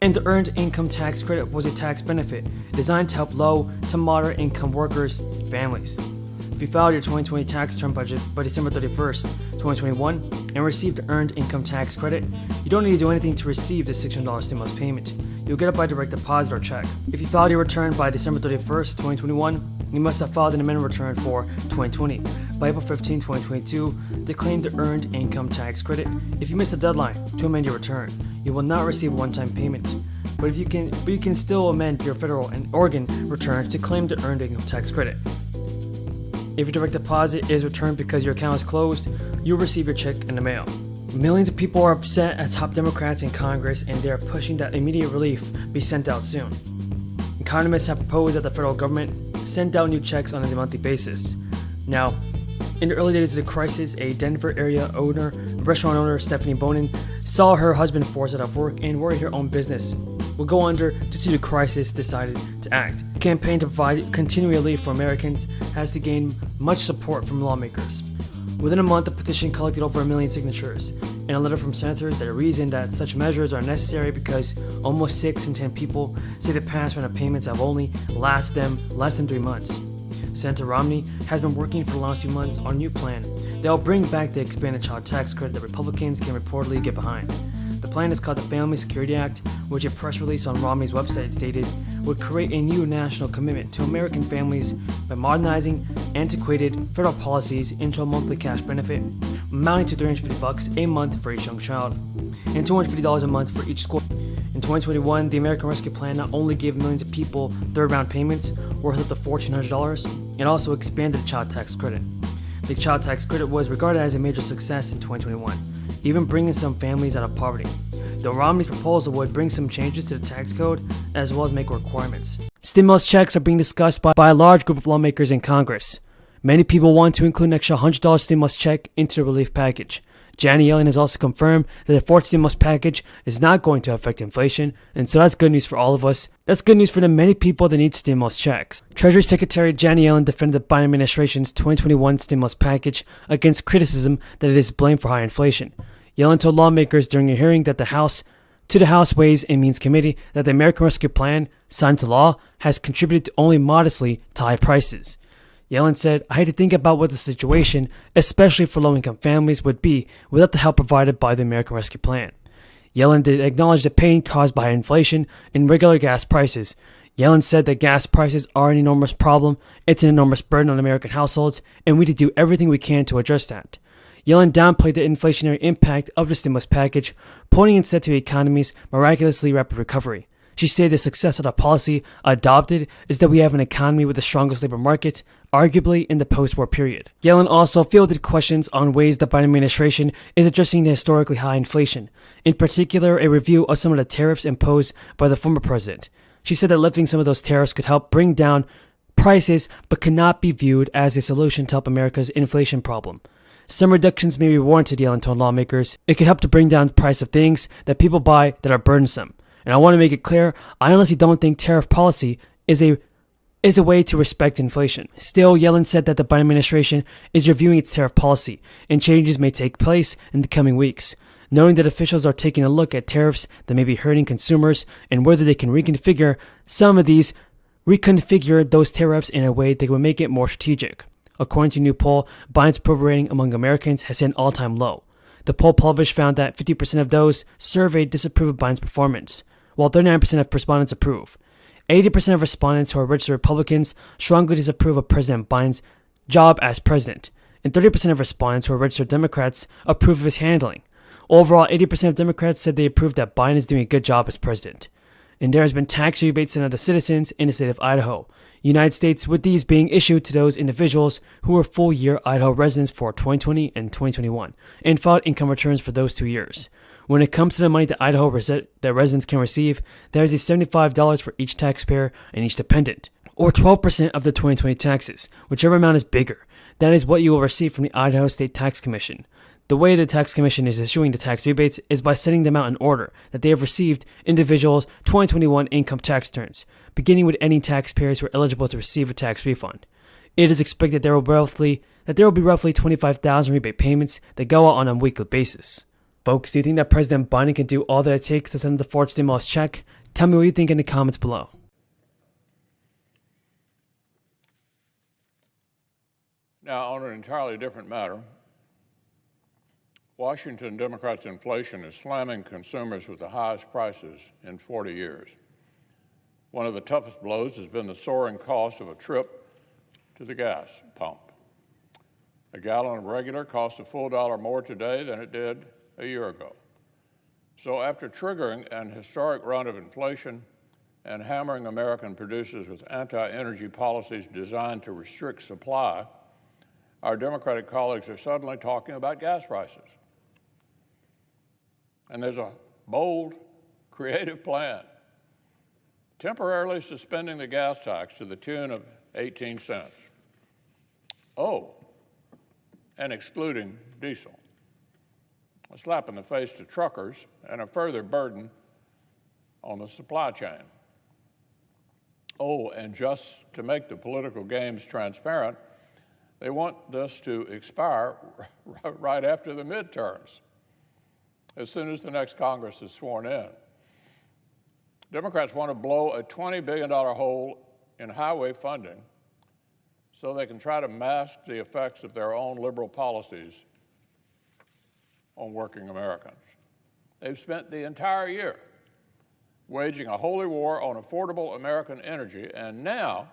And the Earned Income Tax Credit was a tax benefit designed to help low to moderate income workers and families. If you filed your 2020 tax return budget by December 31st, 2021, and received the Earned Income Tax Credit, you don't need to do anything to receive the $600 stimulus payment. You'll get it by direct deposit or check. If you filed your return by December 31st, 2021, you must have filed an amendment return for 2020 by April 15, 2022 to claim the Earned Income Tax Credit. If you missed the deadline to amend your return, you will not receive a one-time payment. But you can still amend your federal and Oregon returns to claim the Earned Income Tax Credit. If your direct deposit is returned because your account is closed, you'll receive your check in the mail. Millions of people are upset at top Democrats in Congress, and they are pushing that immediate relief be sent out soon. Economists have proposed that the federal government send out new checks on a monthly basis. Now, in the early days of the crisis, a Denver area restaurant owner, Stephanie Bonin, saw her husband forced out of work and worried her own business will go under due to the crisis, decided to act. The campaign to provide continuing relief for Americans has to gain much support from lawmakers. Within a month, the petition collected over 1 million signatures, and a letter from senators that reasoned that such measures are necessary because almost 6 in 10 people say the past round of payments have only lasted them less than 3 months. Senator Romney has been working for the last few months on a new plan that will bring back the expanded child tax credit that Republicans can reportedly get behind. The plan is called the Family Security Act, which a press release on Romney's website stated would create a new national commitment to American families by modernizing antiquated federal policies into a monthly cash benefit amounting to $350 a month for each young child and $250 a month for each school. In 2021, the American Rescue Plan not only gave millions of people third-round payments worth up to $1,400, it also expanded the child tax credit. The child tax credit was regarded as a major success in 2021, even bringing some families out of poverty. Though Romney's proposal would bring some changes to the tax code as well as make requirements. Stimulus checks are being discussed by a large group of lawmakers in Congress. Many people want to include an extra $100 stimulus check into the relief package. Janet Yellen has also confirmed that the fourth stimulus package is not going to affect inflation, and so that's good news for all of us. That's good news for the many people that need stimulus checks. Treasury Secretary Janet Yellen defended the Biden administration's 2021 stimulus package against criticism that it is blamed for high inflation. Yellen told lawmakers during a hearing that the House Ways and Means Committee that the American Rescue Plan, signed into law, has contributed only modestly to high prices. Yellen said, "I had to think about what the situation, especially for low-income families, would be without the help provided by the American Rescue Plan." Yellen did acknowledge the pain caused by inflation in regular gas prices. Yellen said that gas prices are an enormous problem, it's an enormous burden on American households, and we need to do everything we can to address that. Yellen downplayed the inflationary impact of the stimulus package, pointing instead to the economy's miraculously rapid recovery. She said the success of the policy adopted is that we have an economy with the strongest labor market, arguably in the post-war period. Yellen also fielded questions on ways the Biden administration is addressing the historically high inflation, in particular a review of some of the tariffs imposed by the former president. She said that lifting some of those tariffs could help bring down prices, but cannot be viewed as a solution to help America's inflation problem. Some reductions may be warranted, Yellen told lawmakers. It could help to bring down the price of things that people buy that are burdensome. And I want to make it clear, I honestly don't think tariff policy is a way to respect inflation. Still, Yellen said that the Biden administration is reviewing its tariff policy, and changes may take place in the coming weeks, noting that officials are taking a look at tariffs that may be hurting consumers and whether they can reconfigure those tariffs in a way that will make it more strategic. According to a new poll, Biden's approval rating among Americans has hit an all-time low. The poll published found that 50% of those surveyed disapprove of Biden's performance, while 39% of respondents approve. 80% of respondents who are registered Republicans strongly disapprove of President Biden's job as president, and 30% of respondents who are registered Democrats approve of his handling. Overall, 80% of Democrats said they approve that Biden is doing a good job as president. And there has been tax rebates sent out to citizens in the state of Idaho, United States, with these being issued to those individuals who were full-year Idaho residents for 2020 and 2021, and filed income returns for those 2 years. When it comes to the money that Idaho that residents can receive, there is a $75 for each taxpayer and each dependent, or 12% of the 2020 taxes, whichever amount is bigger. That is what you will receive from the Idaho State Tax Commission. The way the Tax Commission is issuing the tax rebates is by setting them out in order that they have received individuals' 2021 income tax returns, beginning with any taxpayers who are eligible to receive a tax refund. It is expected there will be roughly 25,000 rebate payments that go out on a weekly basis. Folks, do you think that President Biden can do all that it takes to send the fourth stimulus check? Tell me what you think in the comments below. Now, on an entirely different matter, Washington Democrats' inflation is slamming consumers with the highest prices in 40 years. One of the toughest blows has been the soaring cost of a trip to the gas pump. A gallon of regular costs a full $1 more today than it did a year ago. So after triggering an historic run of inflation and hammering American producers with anti-energy policies designed to restrict supply, our Democratic colleagues are suddenly talking about gas prices. And there's a bold, creative plan, temporarily suspending the gas tax to the tune of 18 cents. Oh, and excluding diesel. A slap in the face to truckers and a further burden on the supply chain. Oh, and just to make the political games transparent, they want this to expire right after the midterms, as soon as the next Congress is sworn in. Democrats want to blow a $20 billion hole in highway funding so they can try to mask the effects of their own liberal policies on working Americans. They've spent the entire year waging a holy war on affordable American energy, and now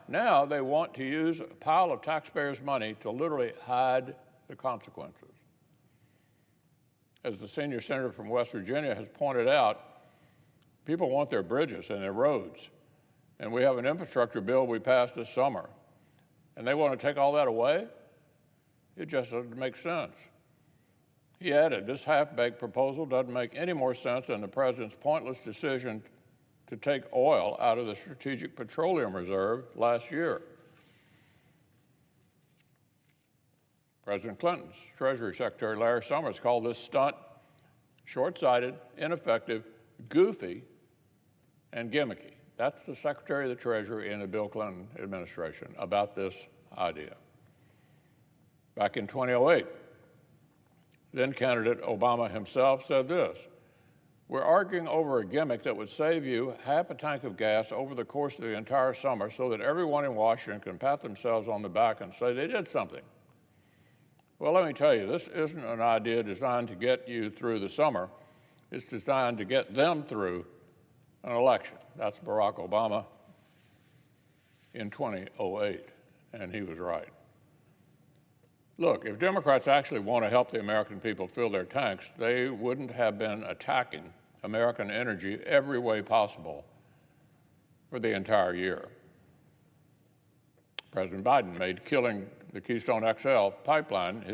they want to use a pile of taxpayers' money to literally hide the consequences. As the senior senator from West Virginia has pointed out, people want their bridges and their roads, and we have an infrastructure bill we passed this summer, and they want to take all that away? It just doesn't make sense. He added, this half-baked proposal doesn't make any more sense than the president's pointless decision to take oil out of the Strategic Petroleum Reserve last year. President Clinton's Treasury Secretary Larry Summers called this stunt short-sighted, ineffective, goofy, and gimmicky. That's the Secretary of the Treasury in the Bill Clinton administration about this idea. Back in 2008, then-candidate Obama himself said this, we're arguing over a gimmick that would save you half a tank of gas over the course of the entire summer so that everyone in Washington can pat themselves on the back and say they did something. Well, let me tell you, this isn't an idea designed to get you through the summer. It's designed to get them through an election. That's Barack Obama in 2008, and he was right. Look, if Democrats actually want to help the American people fill their tanks, they wouldn't have been attacking American energy every way possible for the entire year. President Biden made killing the Keystone XL pipeline his